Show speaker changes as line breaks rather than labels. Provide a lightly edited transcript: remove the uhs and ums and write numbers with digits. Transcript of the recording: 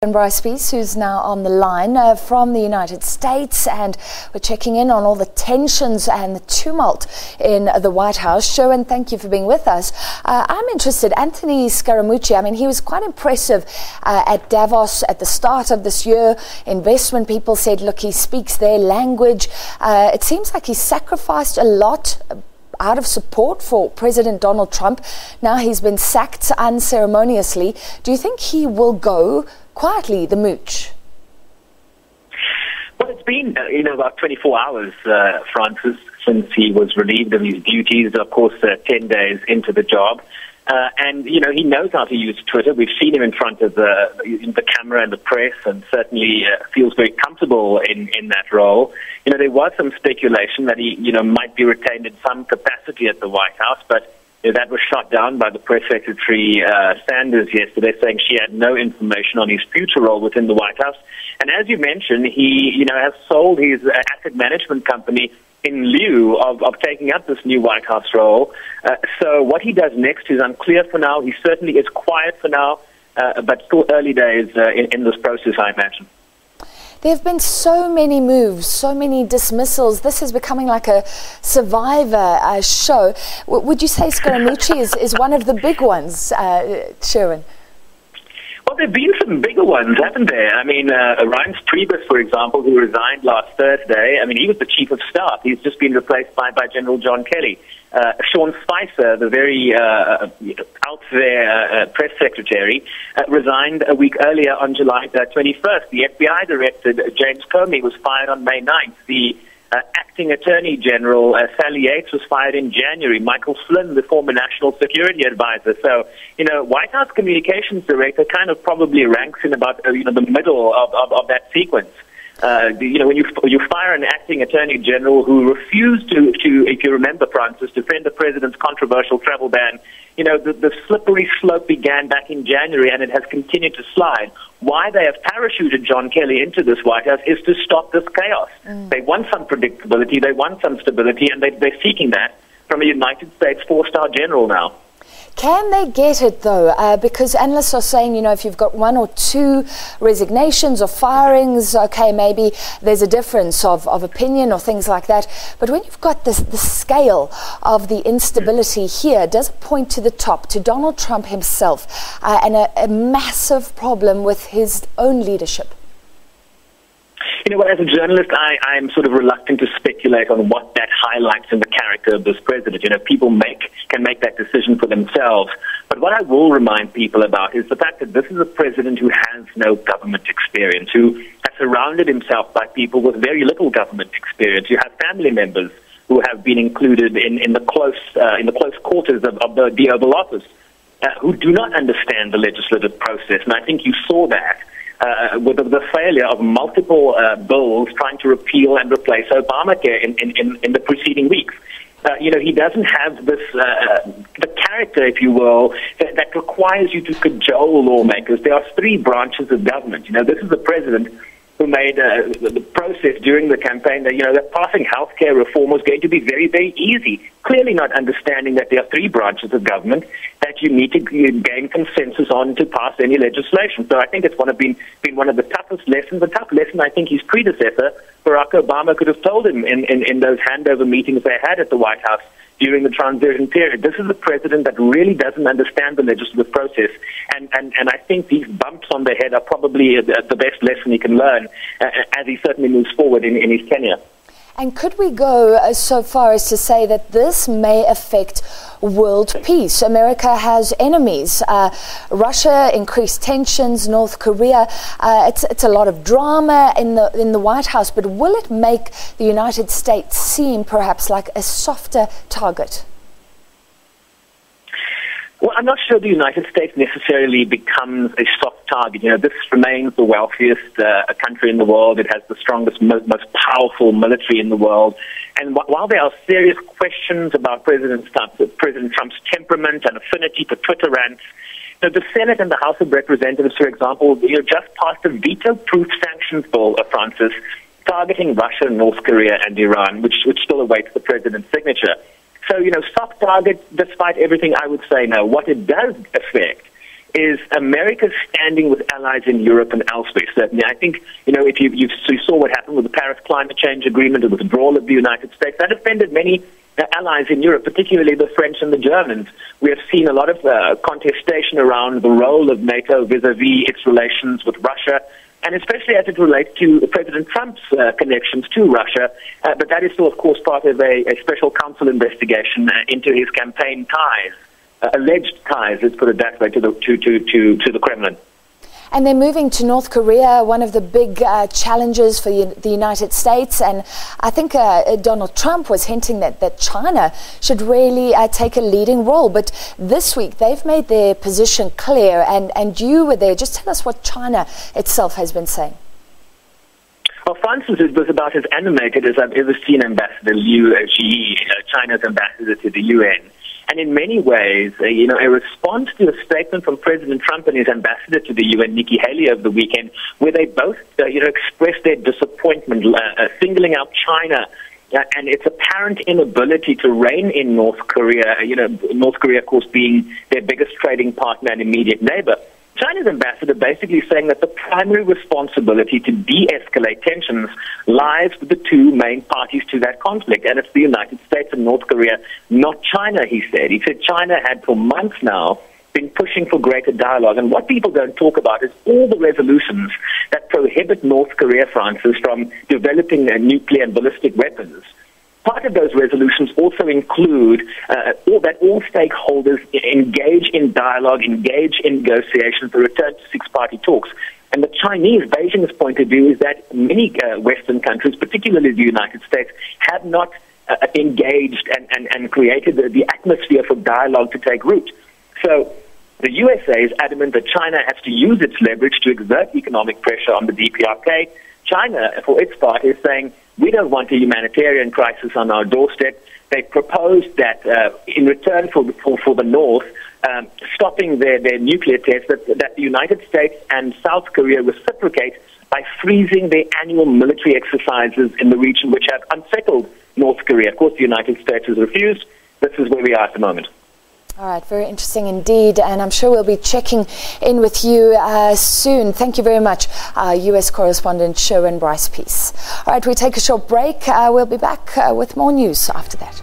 Sherwin Bryce-Pease, who's now on the line from the United States, and we're checking in on all the tensions and the tumult in the White House. Sherwin, thank you for being with us. I'm interested, Anthony Scaramucci, I mean, he was quite impressive at Davos at the start of this year. Investment people said, look, he speaks their language. It seems like he sacrificed a lot out of support for President Donald Trump. Now he's been sacked unceremoniously. Do you think he will go quietly, the mooch?
Well, it's been, about 24 hours, Francis, since he was relieved of his duties, of course, 10 days into the job. And, he knows how to use Twitter. We've seen him in front of the camera and the press, and certainly feels very comfortable in that role. There was some speculation that he, might be retained in some capacity at the White House, but that was shot down by the press secretary, Sanders, yesterday, saying she had no information on his future role within the White House. And as you mentioned, he, has sold his asset management company in lieu of taking up this new White House role. So what he does next is unclear for now. He certainly is quiet for now, but still early days in this process, I imagine.
There have been so many moves, so many dismissals. This is becoming like a Survivor show. Would you say Scaramucci is one of the big ones, Sherwin?
Well, there have been some bigger ones, haven't there? I mean, Reince Priebus, for example, who resigned last Thursday, I mean, he was the chief of staff. He's just been replaced by General John Kelly. Sean Spicer, the very out there press secretary, resigned a week earlier on July 21st. The FBI director, James Comey, was fired on May 9th. The acting attorney general, Sally Yates, was fired in January. Michael Flynn, the former national security advisor. So, White House communications director kind of probably ranks in about, the middle of that sequence. When you fire an acting attorney general who refused to, if you remember, Francis, defend the president's controversial travel ban, the slippery slope began back in January, and it has continued to slide. Why they have parachuted John Kelly into this White House is to stop this chaos. They want some predictability, they want some stability, and they're seeking that from a United States four-star general now.
Can they get it, though? Because analysts are saying, if you've got one or two resignations or firings, okay, maybe there's a difference of opinion or things like that. But when you've got the scale of the instability here, does it point to the top, to Donald Trump himself, and a massive problem with his own leadership?
As a journalist, I'm sort of reluctant to speculate on what that highlights in the character of this president. People can make that decision for themselves. But what I will remind people about is the fact that this is a president who has no government experience, who has surrounded himself by people with very little government experience. You have family members who have been included in the close quarters of the Oval Office, who do not understand the legislative process. And I think you saw that with the failure of multiple bills trying to repeal and replace Obamacare in the preceding weeks. He doesn't have this the character, if you will, that requires you to cajole lawmakers. There are three branches of government. This is the president who made the process during the campaign that passing health care reform was going to be very, very easy, clearly not understanding that there are three branches of government that you need to gain consensus on to pass any legislation. So I think it's been one of the toughest lessons, a tough lesson I think his predecessor, Barack Obama, could have told him in those handover meetings they had at the White House during the transition period. This is a president that really doesn't understand the legislative process, and I think these bumps on the head are probably the best lesson he can learn as he certainly moves forward in his tenure.
And could we go so far as to say that this may affect world peace? America has enemies. Russia, increased tensions, North Korea. It's a lot of drama in the White House, but will it make the United States seem perhaps like a softer target?
Well, I'm not sure the United States necessarily becomes a soft target. This remains the wealthiest country in the world. It has the strongest, most powerful military in the world. And while there are serious questions about President Trump's temperament and affinity for Twitter rants, the Senate and the House of Representatives, for example, just passed a veto-proof sanctions bill, Francis, targeting Russia, North Korea, and Iran, which still awaits the president's signature. So, soft target, despite everything, I would say no. What it does affect is America's standing with allies in Europe and elsewhere. Certainly, I think, if you saw what happened with the Paris Climate Change Agreement and the withdrawal of the United States, that offended many allies in Europe, particularly the French and the Germans. We have seen a lot of contestation around the role of NATO vis-a-vis its relations with Russia, and especially as it relates to President Trump's connections to Russia. But that is still, of course, part of a special counsel investigation into his campaign ties. Alleged ties, let's put it that way, to the Kremlin.
And they're moving to North Korea, one of the big challenges for the United States. And I think Donald Trump was hinting that China should really take a leading role. But this week, they've made their position clear. And you were there. Just tell us what China itself has been saying.
Well, Francis was about as animated as I've ever seen Ambassador Liu Zhi, China's ambassador to the UN. And in many ways, a response to a statement from President Trump and his ambassador to the UN, Nikki Haley, over the weekend, where they both, expressed their disappointment, singling out China and its apparent inability to rein in North Korea. North Korea, of course, being their biggest trading partner and immediate neighbor. China's ambassador basically saying that the primary responsibility to de-escalate tensions lies with the two main parties to that conflict, and it's the United States and North Korea, not China, he said. He said China had for months now been pushing for greater dialogue, and what people don't talk about is all the resolutions that prohibit North Korea, Francis, from developing nuclear and ballistic weapons. Part of those resolutions also include that all stakeholders engage in dialogue, engage in negotiations, to return to six-party talks. And the Chinese, Beijing's point of view is that many Western countries, particularly the United States, have not engaged and created the atmosphere for dialogue to take root. So the USA is adamant that China has to use its leverage to exert economic pressure on the DPRK. China, for its part, is saying, we don't want a humanitarian crisis on our doorstep. They proposed that in return for the North, stopping their nuclear tests, that the United States and South Korea reciprocate by freezing their annual military exercises in the region, which have unsettled North Korea. Of course, the United States has refused. This is where we are at the moment.
All right, very interesting indeed, and I'm sure we'll be checking in with you soon. Thank you very much, U.S. correspondent Sherwin Bryce-Pease. All right, we take a short break. We'll be back with more news after that.